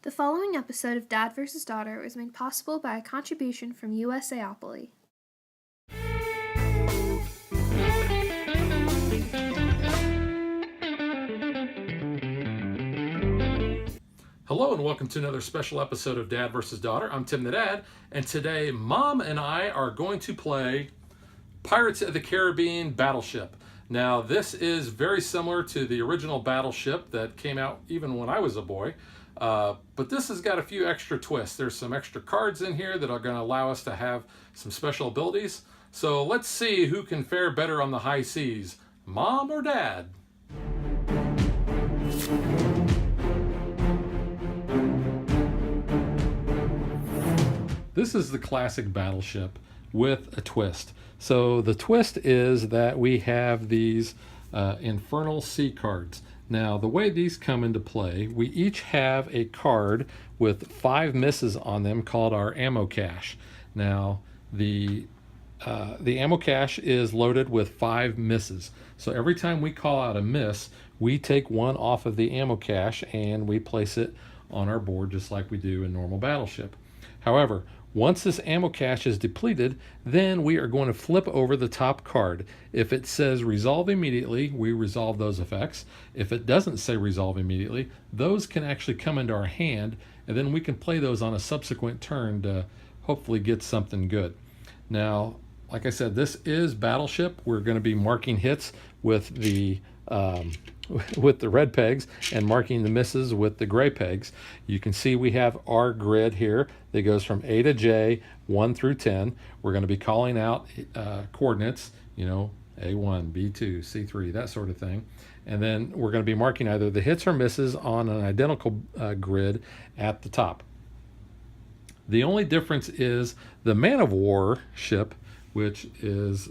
The following episode of Dad vs. Daughter was made possible by a contribution from USAopoly. Hello and welcome to another special episode of Dad vs. Daughter. I'm Tim the Dad, and today Mom and I are going to play Pirates of the Caribbean Battleship. Now, this is very similar to the original Battleship that came out even when I was a boy, but this has got a few extra twists. There's some extra cards in here that are going to allow us to have some special abilities. So let's see who can fare better on the high seas, Mom or Dad? This is the classic Battleship with a twist. So the twist is that we have these infernal sea cards. Now, the way these come into play, we each have a card with 5 misses on them called our ammo cache. Now, the ammo cache is loaded with 5 misses. So every time we call out a miss, we take one off of the ammo cache and we place it on our board just like we do in normal Battleship. However, once this ammo cache is depleted, then we are going to flip over the top card. If it says resolve immediately, we resolve those effects. If it doesn't say resolve immediately, those can actually come into our hand, and then we can play those on a subsequent turn to hopefully get something good. Now, like I said, this is Battleship. We're going to be marking hits with the red pegs and marking the misses with the gray pegs. You can see we have our grid here that goes from A to J, 1 through 10. We're going to be calling out coordinates, A1, B2, C3, that sort of thing. And then we're going to be marking either the hits or misses on an identical grid at the top. The only difference is the man of war ship, which is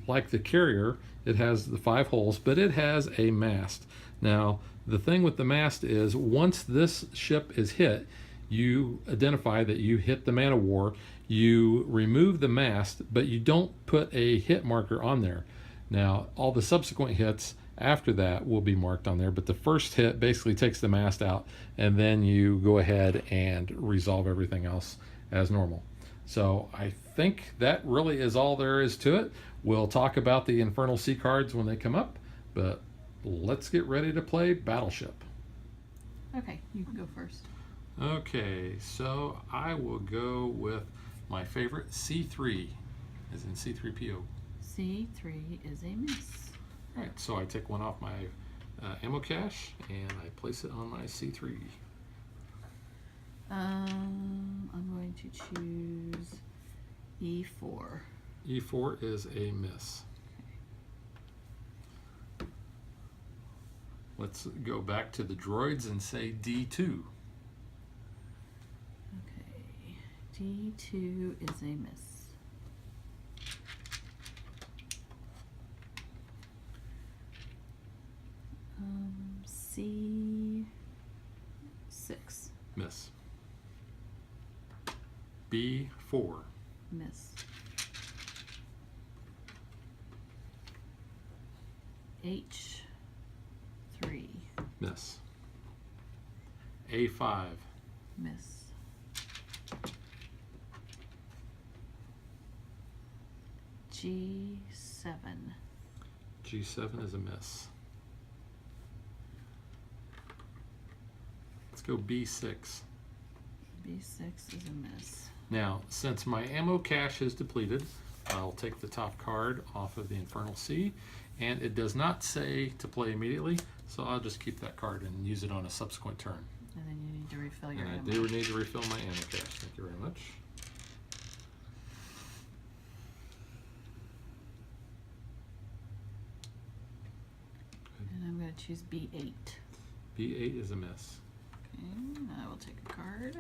like the carrier. It has the 5 holes, but it has a mast. Now, the thing with the mast is once this ship is hit, you identify that you hit the man of war, you remove the mast, but you don't put a hit marker on there. Now, all the subsequent hits after that will be marked on there, but the first hit basically takes the mast out, and then you go ahead and resolve everything else as normal. So I think that really is all there is to it. We'll talk about the Infernal Sea cards when they come up, but let's get ready to play Battleship. Okay, you can go first. Okay, so I will go with my favorite C3, as in C3PO. C3 is a miss. All right, so I take one off my ammo cache and I place it on my C3. I'm going to choose E4. E4 is a miss. Okay. Let's go back to the droids and say D2. Okay, D2 is a miss. C6. Miss. B4. Miss. H3. Miss. A5. Miss. G7. G7 is a miss. Let's go B6. B6 is a miss. Now, since my ammo cache is depleted, I'll take the top card off of the Infernal Sea, and it does not say to play immediately, so I'll just keep that card and use it on a subsequent turn. And then you need to refill your And ammo. I do need to refill my ammo cache. Thank you very much. And I'm going to choose B8. B8 is a miss. Okay, I will take a card.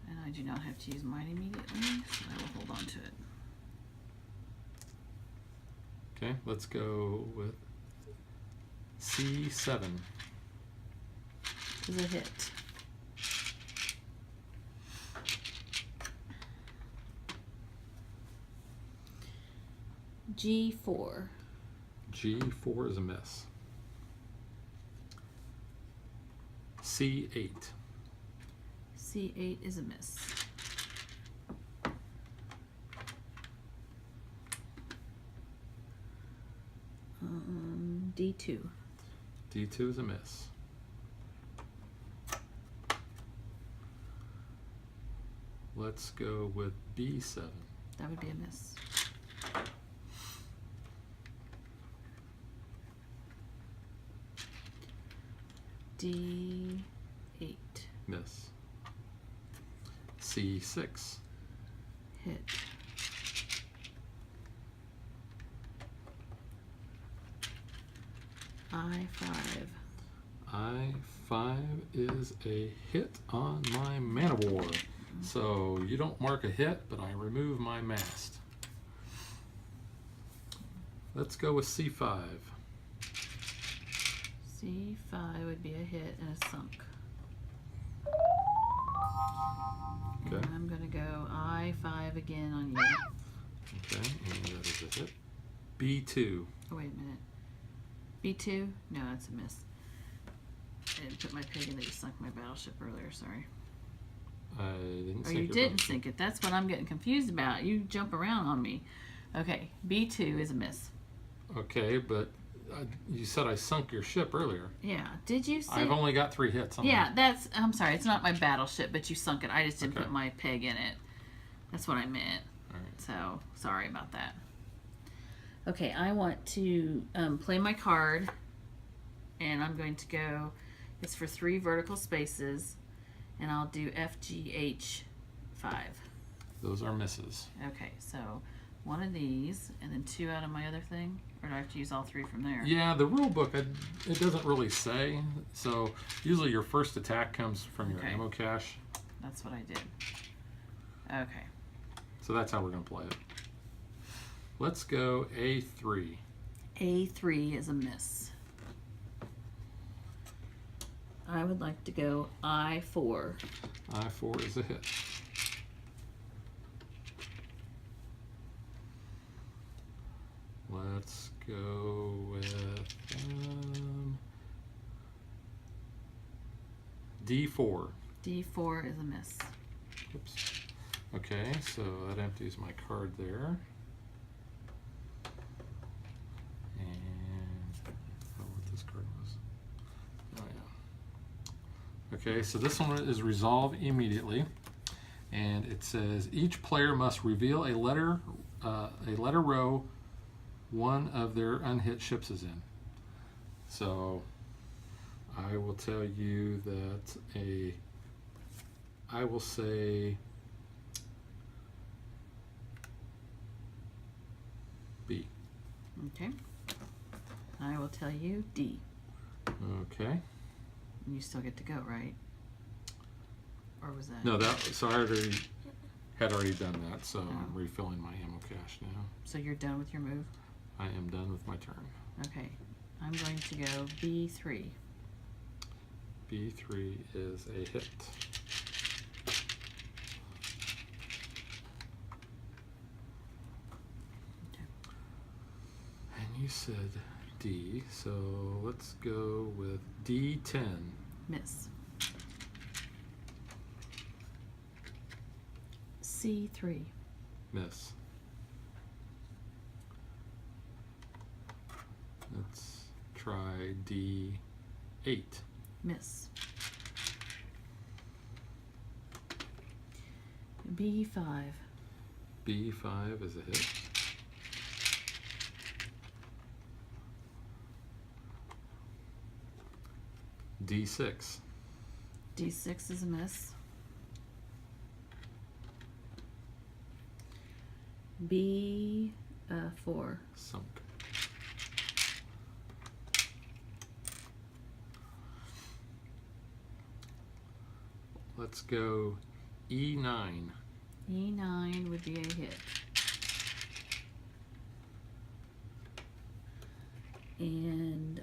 And I do not have to use mine immediately, so I will hold on to it. Okay, let's go with C7. Is a hit. G4. G4 is a miss. C8. C8 is a miss. D2. D2 is a miss. Let's go with B7. That would be a miss. D8. Miss. C6. Hit. I5. I5 is a hit on my Man of War. So you don't mark a hit, but I remove my mast. Let's go with C5. C5 would be a hit and a sunk. Okay. And I'm going to go I5 again on you. Okay, and that is a hit. B2. Oh, wait a minute. B2? No, that's a miss. I didn't put my pig in that you sunk my battleship earlier, sorry. I didn't Oh, sink you your didn't battleship. sink it. That's what I'm getting confused about. You jump around on me. Okay, B2 is a miss. Okay, but you said I sunk your ship earlier. Yeah, did you sink? I've only got 3 hits. Yeah, that's, I'm sorry, it's not my battleship, but you sunk it. I just didn't Okay. put my peg in it. That's what I meant. All right. So, sorry about that. Okay, I want to play my card, and I'm going to go, it's for 3 vertical spaces, and I'll do FGH 5. Those are misses. Okay, so 1 of these, and then 2 out of my other thing, or do I have to use all 3 from there? Yeah, the rule book, it doesn't really say. So usually your first attack comes from your Okay. ammo cache. That's what I did. Okay. So that's how we're going to play it. Let's go A3. A3 is a miss. I would like to go I4. I4 is a hit. Let's go with D4. D4 is a miss. Oops. Okay, so that empties my card there. And I don't know what this card was. Oh yeah. Okay, so this one is resolve immediately, and it says each player must reveal a letter row one of their unhit ships is in. So I will tell you that I will say B. Okay. I will tell you D. Okay. You still get to go, right? Or was that? No, so I had already done that, so I'm refilling my ammo cache now. So you're done with your move? I am done with my turn. Okay. I'm going to go B3. B3 is a hit. Okay. And you said D, so let's go with D10. Miss. C3. Miss. Let's try D8. Miss. B5. B5 is a hit. D6. D6 is a miss. B4. Sunk. Let's go E9. E9 would be a hit. And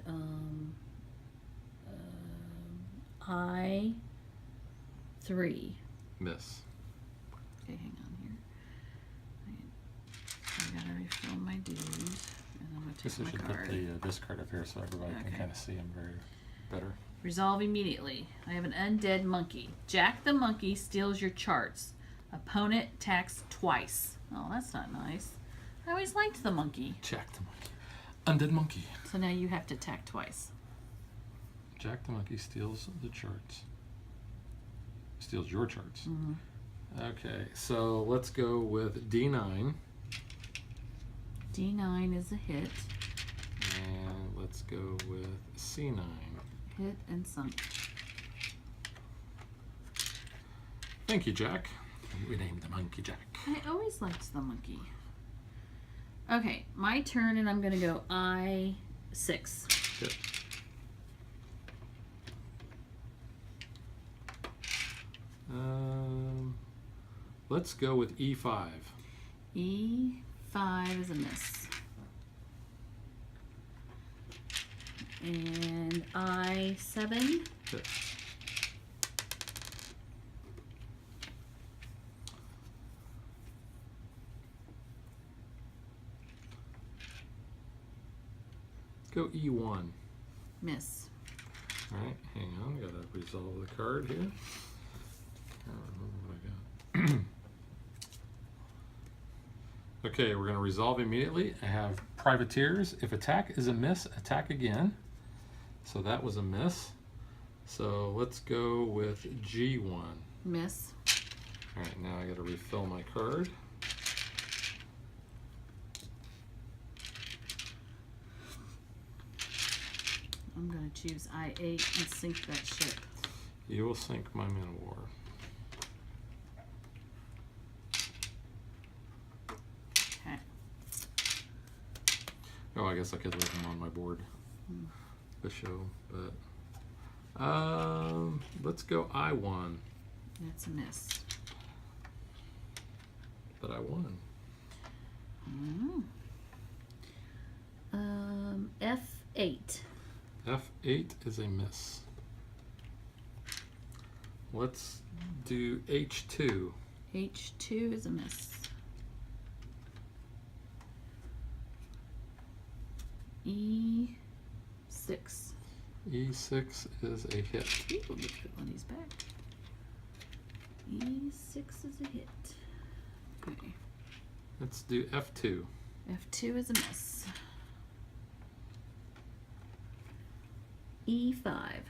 I3. Miss. Okay, hang on here. I gotta refill my dues, and I'm gonna Guess I take should my put card. the discard up here so everybody can Okay. kind of see them better. Resolve immediately. I have an undead monkey. Jack the monkey steals your charts. Opponent attacks twice. Oh, that's not nice. I always liked the monkey. Jack the monkey. Undead monkey. So now you have to attack twice. Jack the monkey steals the charts. Steals your charts. Mm-hmm. Okay, so let's go with D9. D9 is a hit. And let's go with C9. Hit and sunk. Thank you, Jack. We named the monkey Jack. I always liked the monkey. Okay, my turn, and I'm going to go I6. Good. Let's go with E5. E5 is a miss. And I7. Good. Go E1. Miss. All right, hang on. Gotta resolve the card here. I don't remember what I got. Okay, we're gonna resolve immediately. I have privateers. If attack is a miss, attack again. So that was a miss. So let's go with G1. Miss. All right, now I gotta refill my card. I'm going to choose I8 and sink that ship. You will sink my man of war. Okay. Oh, I guess I could leave him on my board to show, but let's go I1. That's a miss. But I won. F8. F8 is a miss. Let's do H2. H2 is a miss. E6. E6 is a hit. Ooh, let me put one of these back. E6 is a hit. Okay. Let's do F2. F2 is a miss. E5.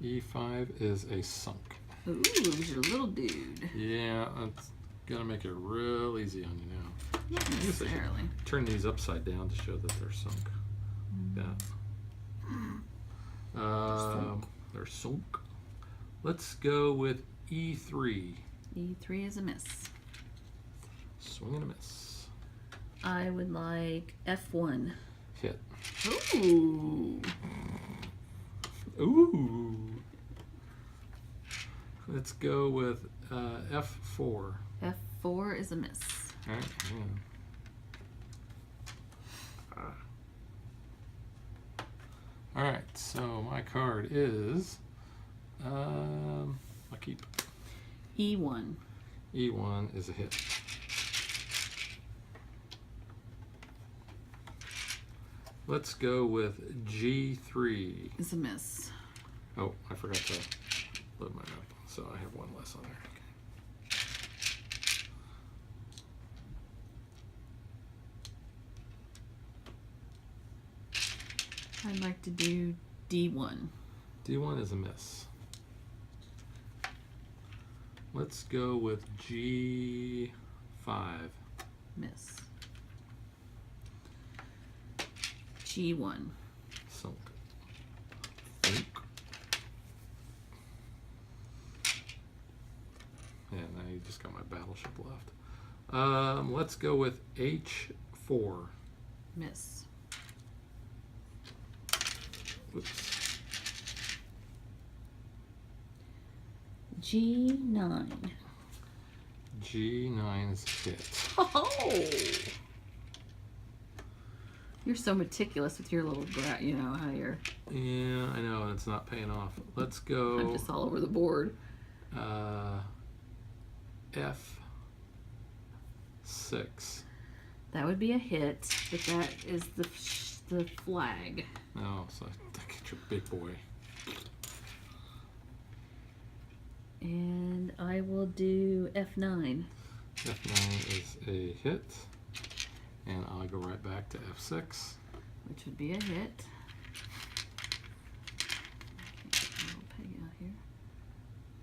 E5 is a sunk. Ooh, you're a little dude. Yeah, that's gonna make it real easy on you now. Not I guess I should necessarily. turn these upside down to show that they're sunk. Yeah. They're sunk. Let's go with E3. E3 is a miss. Swing and a miss. I would like F1. Hit. Ooh. Ooh. Let's go with F4. F4 is a miss. All right. Yeah. All right. So my card is I keep. E1. E1 is a hit. Let's go with G3. Is a miss. Oh, I forgot to load mine up, so I have one less on there. Okay. I'd like to do D1. D1 is a miss. Let's go with G5. Miss. G1. Sunk. Sunk. Yeah, now you just got my battleship left. Let's go with H4. Miss. Oops. G9. G9 is a hit. Oh! You're so meticulous with your little you know how you're. Yeah, I know, and it's not paying off. Let's go. I'm just all over the board. F6. That would be a hit, but that is the flag. No, so I get your big boy. And I will do F9. F9 is a hit. And I'll go right back to F6. Which would be a hit. Get a little peg out here.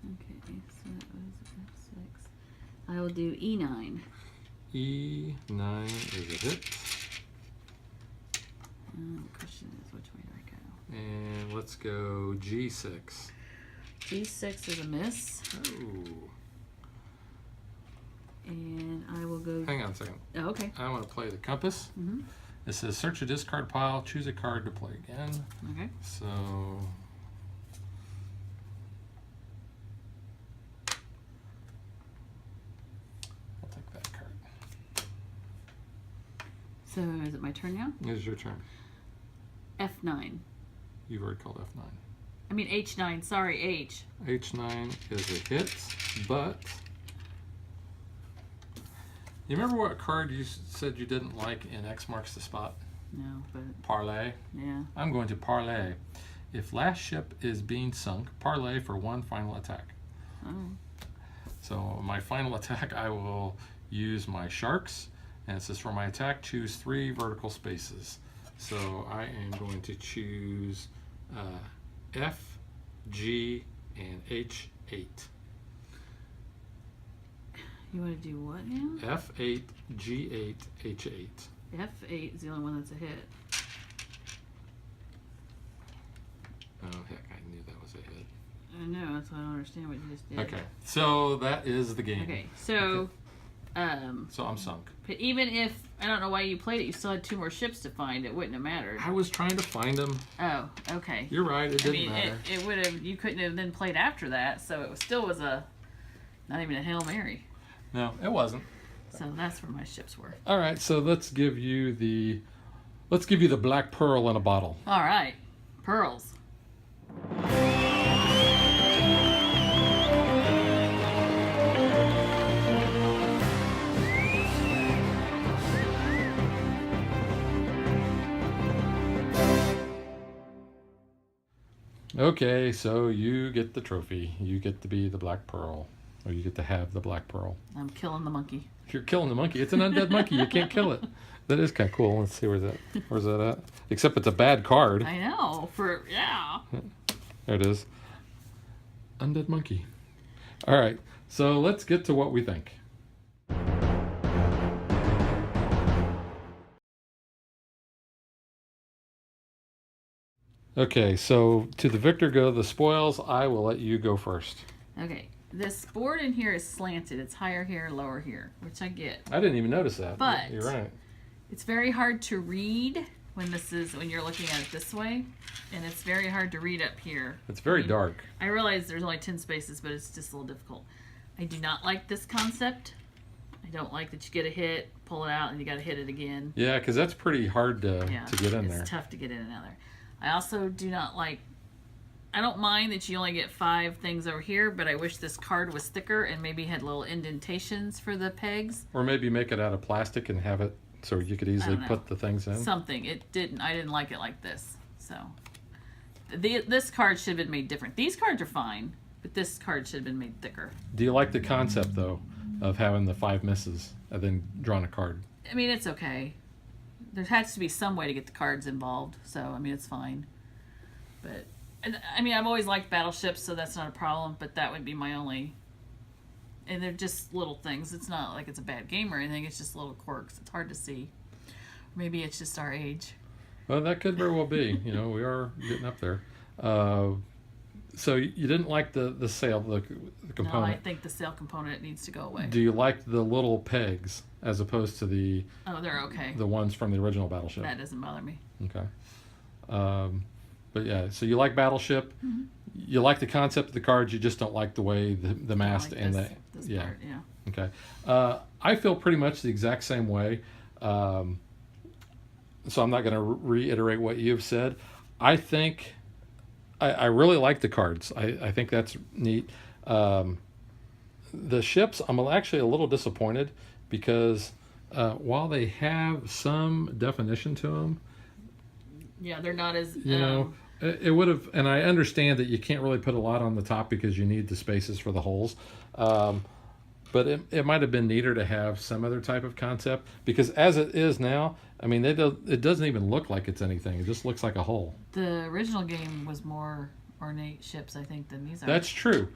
Okay, so that was F6. I will do E9. E9 is a hit. The question is, which way do I go? And let's go G6. G6 is a miss. Oh. And I will go... Hang on a second. Oh, okay. I want to play the compass. Mm-hmm. It says search a discard pile, choose a card to play again. Okay. So I'll take that card. So is it my turn now? It's your turn. F9. You've already called F9. I mean H9. Sorry, H. H9 is a hit, but you remember what card you said you didn't like in X marks the spot? No, but Parlay. yeah. I'm going to parlay. If last ship is being sunk, parlay for one final attack. Oh. So my final attack, I will use my sharks, and it says for my attack, choose 3 vertical spaces. So I am going to choose F, G, and H8. You want to do what now? F8, G8, H8. F8 is the only one that's a hit. Oh heck, I knew that was a hit. I know, that's why I don't understand what you just did. Okay, so that is the game. Okay, so So I'm sunk. but even if I don't know why you played it, you still had 2 more ships to find. It wouldn't have mattered. I was trying to find them. Oh, okay. You're right, it I didn't mean, matter. it would have. You couldn't have then played after that, so it was, still was a not even a Hail Mary. No, it wasn't. So that's where my ships were. All right, so let's give you the black pearl in a bottle. All right, pearls. Okay, so you get the trophy. You get to be the black pearl, or you get to have the black pearl. I'm killing the monkey. You're killing the monkey. It's an undead monkey. You can't kill it. That is kind of cool. Let's see where's that at? Except it's a bad card. I know. Yeah. There it is. Undead monkey. All right. So let's get to what we think. Okay, so to the victor go the spoils. I will let you go first. Okay. This board in here is slanted. It's higher here, lower here, which I get. I didn't even notice that. But you're right. It's very hard to read when you're looking at it this way, and it's very hard to read up here. It's very dark. I realize there's only 10 spaces, but it's just a little difficult. I do not like this concept. I don't like that you get a hit, pull it out, and you got to hit it again. Yeah, because that's pretty hard to get in there. It's tough to get in and out there. I also do not like. I don't mind that you only get 5 things over here, but I wish this card was thicker and maybe had little indentations for the pegs. Or maybe make it out of plastic and have it so you could easily put the things in. Something. I didn't like it like this. So this card should have been made different. These cards are fine, but this card should have been made thicker. Do you like the concept though of having the 5 misses and then drawing a card? I mean, it's okay. There has to be some way to get the cards involved, so I mean, it's fine. But I mean, I've always liked battleships, so that's not a problem. But that would be my only. And they're just little things. It's not like it's a bad game or anything. It's just little quirks. It's hard to see. Maybe it's just our age. Well, that could very well be. You know, we are getting up there. So you didn't like the sail, the component. No, I think the sail component needs to go away. Do you like the little pegs as opposed to the? Oh, they're okay. The ones from the original Battleship. That doesn't bother me. Okay. But yeah, so you like Battleship. Mm-hmm. You like the concept of the cards. You just don't like the way the mast like and this yeah. part, yeah. Okay. I feel pretty much the exact same way. So I'm not going to reiterate what you've said. I think I really like the cards. I think that's neat. The ships, I'm actually a little disappointed because while they have some definition to them, yeah, they're not as It would have, and I understand that you can't really put a lot on the top because you need the spaces for the holes. Um, but it might have been neater to have some other type of concept because as it is now, I mean, it doesn't even look like it's anything. It just looks like a hole. The original game was more ornate ships, I think, than these are. That's true.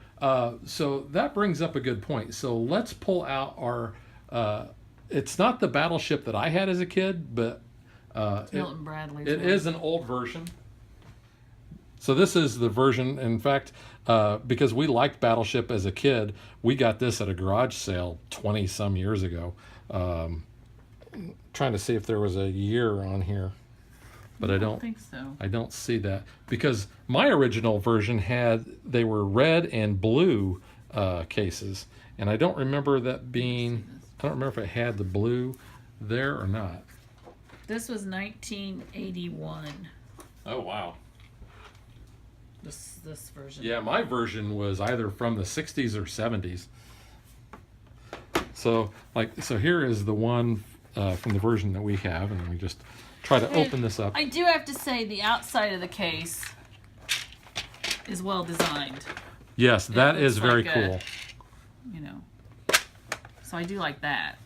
So that brings up a good point. So let's pull out our. It's not the Battleship that I had as a kid, but Milton Bradley's it one. is an old version. So this is the version. In fact, because we liked Battleship as a kid, we got this at a garage sale 20 some years ago. Trying to see if there was a year on here, but I don't think so. I don't see that because my original version they were red and blue cases, and I don't remember that being. I don't remember if it had the blue there or not. This was 1981. Oh wow. This version. Yeah, my version was either from the 60s or 70s. So here is the one from the version that we have, and we just try to open this up. I do have to say the outside of the case is well designed. Yes, that is looks very like cool. You know. So I do like that.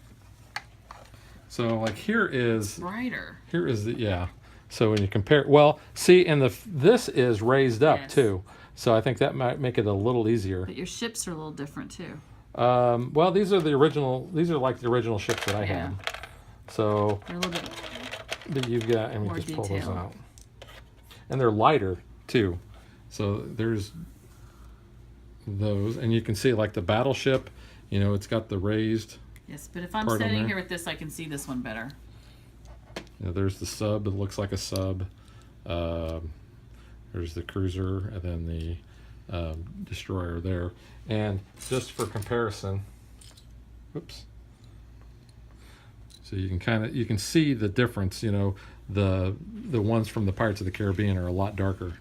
So like here is Brighter. yeah. So when you compare, well, see, and this is raised up Yes. too. So I think that might make it a little easier. But your ships are a little different too. Well, these are the original. These are like the original ships that I Yeah. had. So They're a little bit that you've got, and we more just pull those detailed. out. And they're lighter too. So there's those, and you can see like the Battleship. You know, it's got the raised. Yes, but if I'm Part on sitting there. here with this, I can see this one better. You know, there's the sub. It looks like a sub. There's the cruiser, and then the destroyer there. And just for comparison, oops. So you can see the difference. You know, the ones from the Pirates of the Caribbean are a lot darker.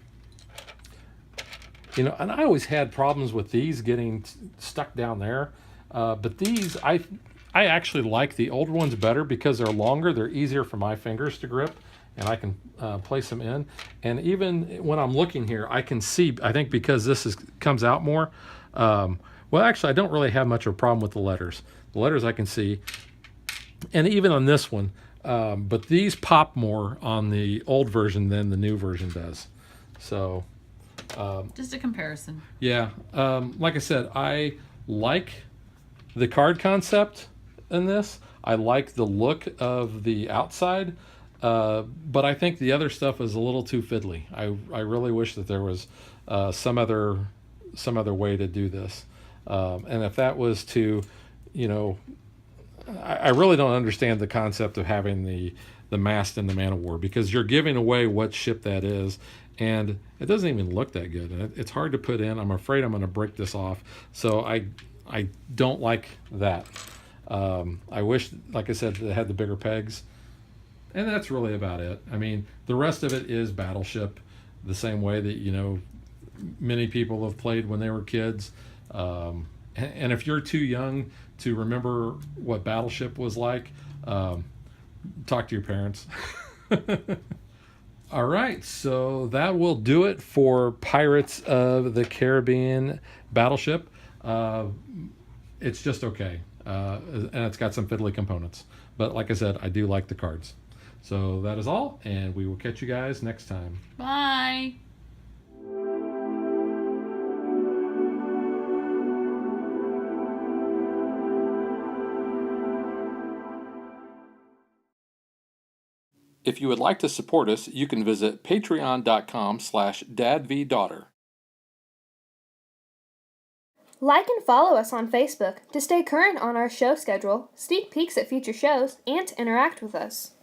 You know, and I always had problems with these getting stuck down there. But these, I actually like the old ones better because they're longer. They're easier for my fingers to grip, and I can place them in. And even when I'm looking here, I can see, I think because this comes out more. Well, actually, I don't really have much of a problem with the letters. The letters I can see. And even on this one. But these pop more on the old version than the new version does. So... Just a comparison. yeah, like I said, I like the card concept in this. I like the look of the outside, but I think the other stuff is a little too fiddly. I really wish that there was some other way to do this, and if that was to, you know, I really don't understand the concept of having the mast and the man of war because you're giving away what ship that is. And it doesn't even look that good. And it's hard to put in. I'm afraid I'm going to break this off. So I don't like that. I wish, like I said, it had the bigger pegs. And that's really about it. I mean, the rest of it is Battleship, the same way that, you know, many people have played when they were kids. And if you're too young to remember what Battleship was like, talk to your parents. All right, so that will do it for Pirates of the Caribbean Battleship. It's just okay, and it's got some fiddly components. But like I said, I do like the cards. So that is all, and we will catch you guys next time. Bye. If you would like to support us, you can visit patreon.com/dadvdaughter. Like and follow us on Facebook to stay current on our show schedule, sneak peeks at future shows, and to interact with us.